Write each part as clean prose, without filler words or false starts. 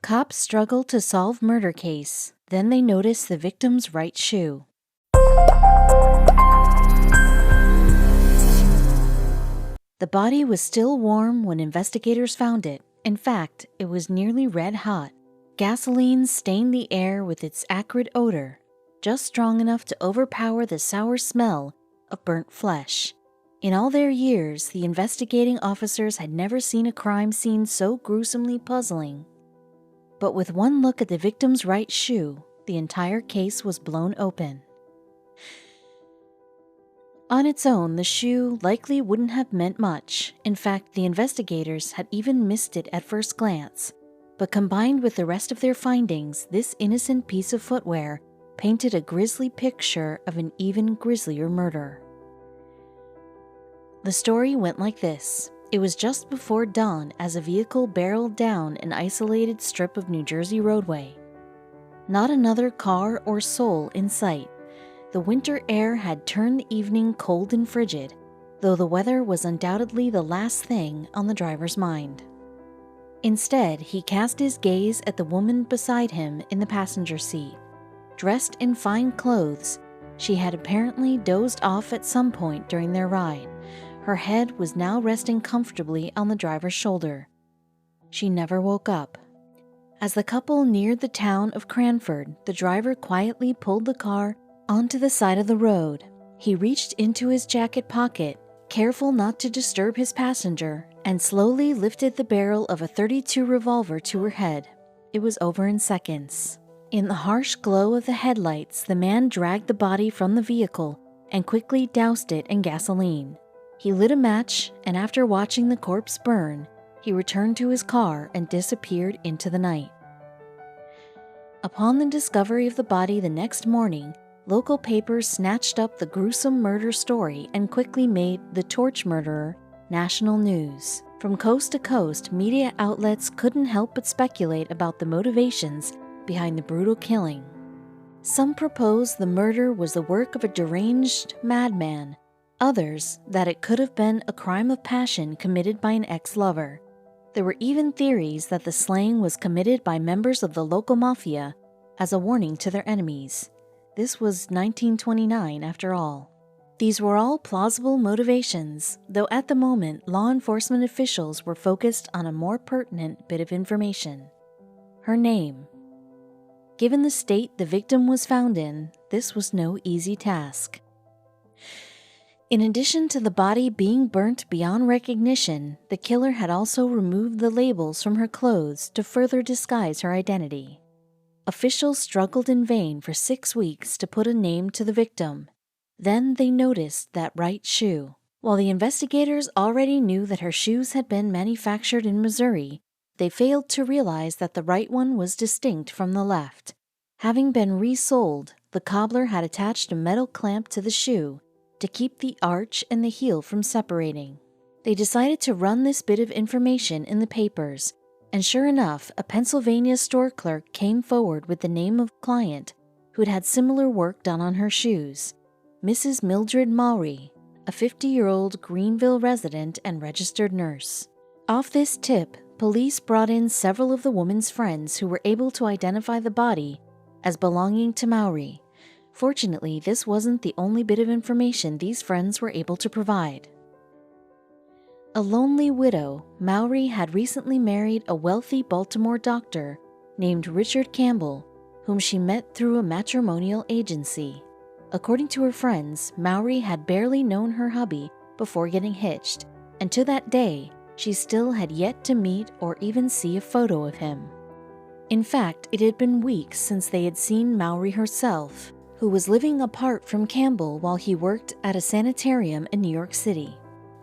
Cops struggle to solve murder case. Then they notice the victim's right shoe. The body was still warm when investigators found it. In fact, it was nearly red hot. Gasoline stained the air with its acrid odor, just strong enough to overpower the sour smell of burnt flesh. In all their years, the investigating officers had never seen a crime scene so gruesomely puzzling. But with one look at the victim's right shoe, the entire case was blown open. On its own, the shoe likely wouldn't have meant much. In fact, the investigators had even missed it at first glance. But combined with the rest of their findings, this innocent piece of footwear painted a grisly picture of an even grislier murder. The story went like this. It was just before dawn as a vehicle barreled down an isolated strip of New Jersey roadway. Not another car or soul in sight. The winter air had turned the evening cold and frigid, though the weather was undoubtedly the last thing on the driver's mind. Instead, he cast his gaze at the woman beside him in the passenger seat. Dressed in fine clothes, she had apparently dozed off at some point during their ride. Her head was now resting comfortably on the driver's shoulder. She never woke up. As the couple neared the town of Cranford, the driver quietly pulled the car onto the side of the road. He reached into his jacket pocket, careful not to disturb his passenger, and slowly lifted the barrel of a .32 revolver to her head. It was over in seconds. In the harsh glow of the headlights, the man dragged the body from the vehicle and quickly doused it in gasoline. He lit a match, and after watching the corpse burn, he returned to his car and disappeared into the night. Upon the discovery of the body the next morning, local papers snatched up the gruesome murder story and quickly made the torch murderer national news. From coast to coast, media outlets couldn't help but speculate about the motivations behind the brutal killing. Some proposed the murder was the work of a deranged madman, others that it could have been a crime of passion committed by an ex-lover. There were even theories that the slaying was committed by members of the local mafia as a warning to their enemies. This was 1929 after all. These were all plausible motivations, though at the moment law enforcement officials were focused on a more pertinent bit of information: her name. Given the state the victim was found in, this was no easy task. In addition to the body being burnt beyond recognition, the killer had also removed the labels from her clothes to further disguise her identity. Officials struggled in vain for 6 weeks to put a name to the victim. Then they noticed that right shoe. While the investigators already knew that her shoes had been manufactured in Missouri, they failed to realize that the right one was distinct from the left. Having been resoled, the cobbler had attached a metal clamp to the shoe to keep the arch and the heel from separating. They decided to run this bit of information in the papers, and sure enough, a Pennsylvania store clerk came forward with the name of a client who'd had similar work done on her shoes, Mrs. Mildred Mowry, a 50-year-old Greenville resident and registered nurse. Off this tip, police brought in several of the woman's friends who were able to identify the body as belonging to Mowry. Fortunately, this wasn't the only bit of information these friends were able to provide. A lonely widow, Mowry had recently married a wealthy Baltimore doctor named Richard Campbell, whom she met through a matrimonial agency. According to her friends, Mowry had barely known her hubby before getting hitched, and to that day, she still had yet to meet or even see a photo of him. In fact, it had been weeks since they had seen Mowry herself, who was living apart from Campbell while he worked at a sanitarium in New York City.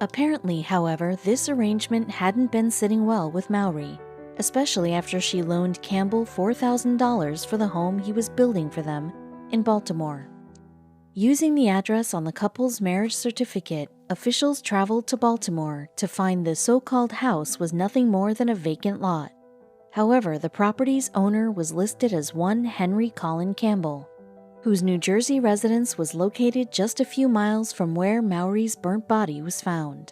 Apparently, however, this arrangement hadn't been sitting well with Mowry, especially after she loaned Campbell $4,000 for the home he was building for them in Baltimore. Using the address on the couple's marriage certificate, officials traveled to Baltimore to find the so-called house was nothing more than a vacant lot. However, the property's owner was listed as one Henry Colin Campbell, whose New Jersey residence was located just a few miles from where Mowry's burnt body was found.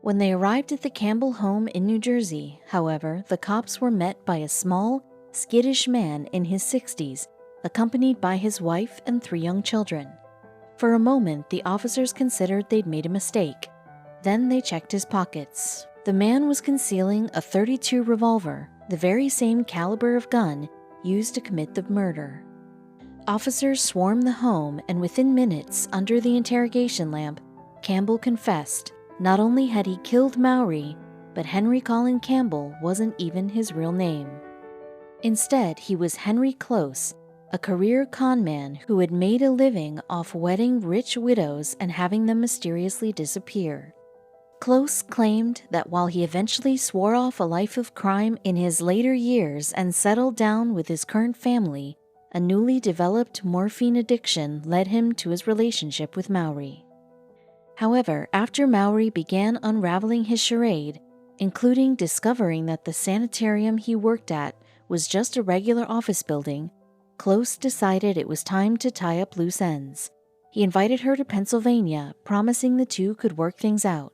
When they arrived at the Campbell home in New Jersey, however, the cops were met by a small, skittish man in his 60s, accompanied by his wife and 3 young children. For a moment, the officers considered they'd made a mistake. Then they checked his pockets. The man was concealing a .32 revolver, the very same caliber of gun used to commit the murder. Officers swarmed the home, and within minutes, under the interrogation lamp, Campbell confessed not only had he killed Mowry, but Henry Colin Campbell wasn't even his real name. Instead, he was Henry Close, a career con man who had made a living off wedding rich widows and having them mysteriously disappear. Close claimed that while he eventually swore off a life of crime in his later years and settled down with his current family, a newly developed morphine addiction led him to his relationship with Mowry. However, after Mowry began unraveling his charade, including discovering that the sanitarium he worked at was just a regular office building, Close decided it was time to tie up loose ends. He invited her to Pennsylvania, promising the two could work things out.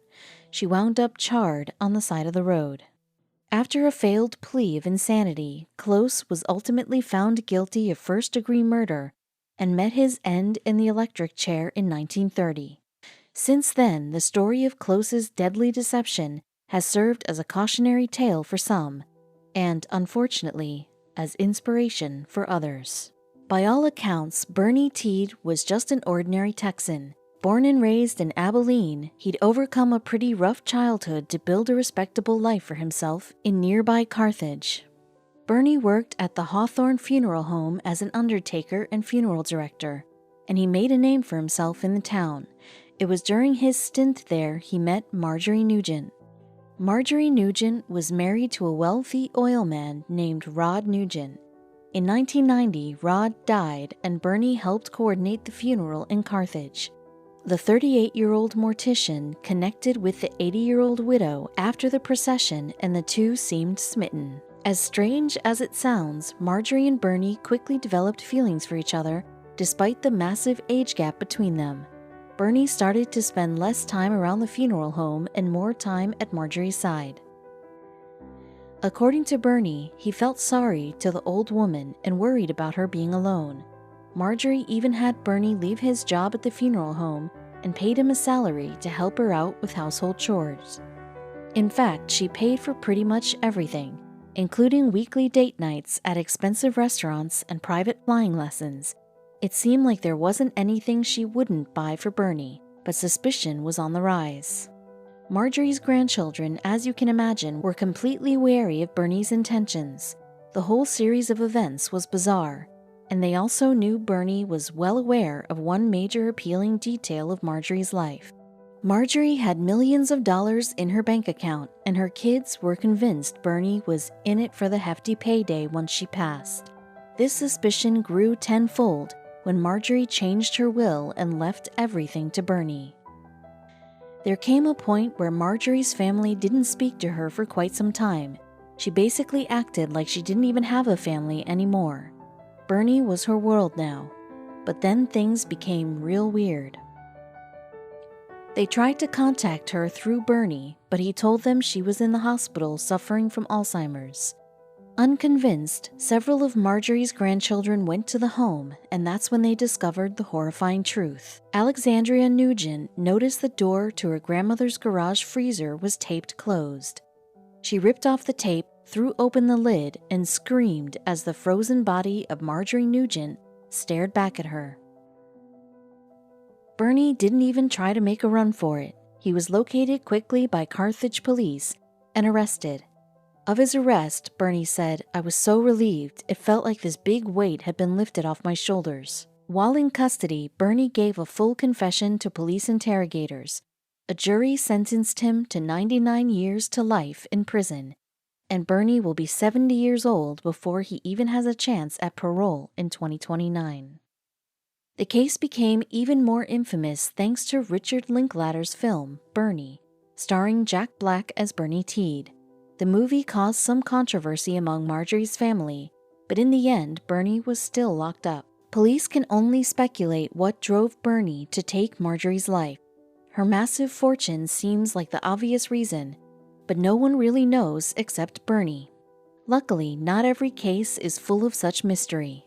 She wound up charred on the side of the road. After a failed plea of insanity, Close was ultimately found guilty of first-degree murder and met his end in the electric chair in 1930. Since then, the story of Close's deadly deception has served as a cautionary tale for some, and, unfortunately, as inspiration for others. By all accounts, Bernie Tiede was just an ordinary Texan. Born and raised in Abilene, he'd overcome a pretty rough childhood to build a respectable life for himself in nearby Carthage. Bernie worked at the Hawthorne Funeral Home as an undertaker and funeral director, and he made a name for himself in the town. It was during his stint there he met Marjorie Nugent. Marjorie Nugent was married to a wealthy oil man named Rod Nugent. In 1990, Rod died, and Bernie helped coordinate the funeral in Carthage. The 38-year-old mortician connected with the 80-year-old widow after the procession, and the two seemed smitten. As strange as it sounds, Marjorie and Bernie quickly developed feelings for each other, despite the massive age gap between them. Bernie started to spend less time around the funeral home and more time at Marjorie's side. According to Bernie, he felt sorry to the old woman and worried about her being alone. Marjorie even had Bernie leave his job at the funeral home and paid him a salary to help her out with household chores. In fact, she paid for pretty much everything, including weekly date nights at expensive restaurants and private flying lessons. It seemed like there wasn't anything she wouldn't buy for Bernie, but suspicion was on the rise. Marjorie's grandchildren, as you can imagine, were completely wary of Bernie's intentions. The whole series of events was bizarre, and they also knew Bernie was well aware of one major appealing detail of Marjorie's life. Marjorie had millions of dollars in her bank account, and her kids were convinced Bernie was in it for the hefty payday once she passed. This suspicion grew tenfold when Marjorie changed her will and left everything to Bernie. There came a point where Marjorie's family didn't speak to her for quite some time. She basically acted like she didn't even have a family anymore. Bernie was her world now. But then things became real weird. They tried to contact her through Bernie, but he told them she was in the hospital suffering from Alzheimer's. Unconvinced, several of Marjorie's grandchildren went to the home, and that's when they discovered the horrifying truth. Alexandria Nugent noticed the door to her grandmother's garage freezer was taped closed. She ripped off the tape, threw open the lid, and screamed as the frozen body of Marjorie Nugent stared back at her. Bernie didn't even try to make a run for it. He was located quickly by Carthage police and arrested. Of his arrest, Bernie said, "I was so relieved. It felt like this big weight had been lifted off my shoulders." While in custody, Bernie gave a full confession to police interrogators. A jury sentenced him to 99 years to life in prison, and Bernie will be 70 years old before he even has a chance at parole in 2029. The case became even more infamous thanks to Richard Linklater's film, Bernie, starring Jack Black as Bernie Tiede. The movie caused some controversy among Marjorie's family, but in the end, Bernie was still locked up. Police can only speculate what drove Bernie to take Marjorie's life. Her massive fortune seems like the obvious reason, but no one really knows except Bernie. Luckily, not every case is full of such mystery.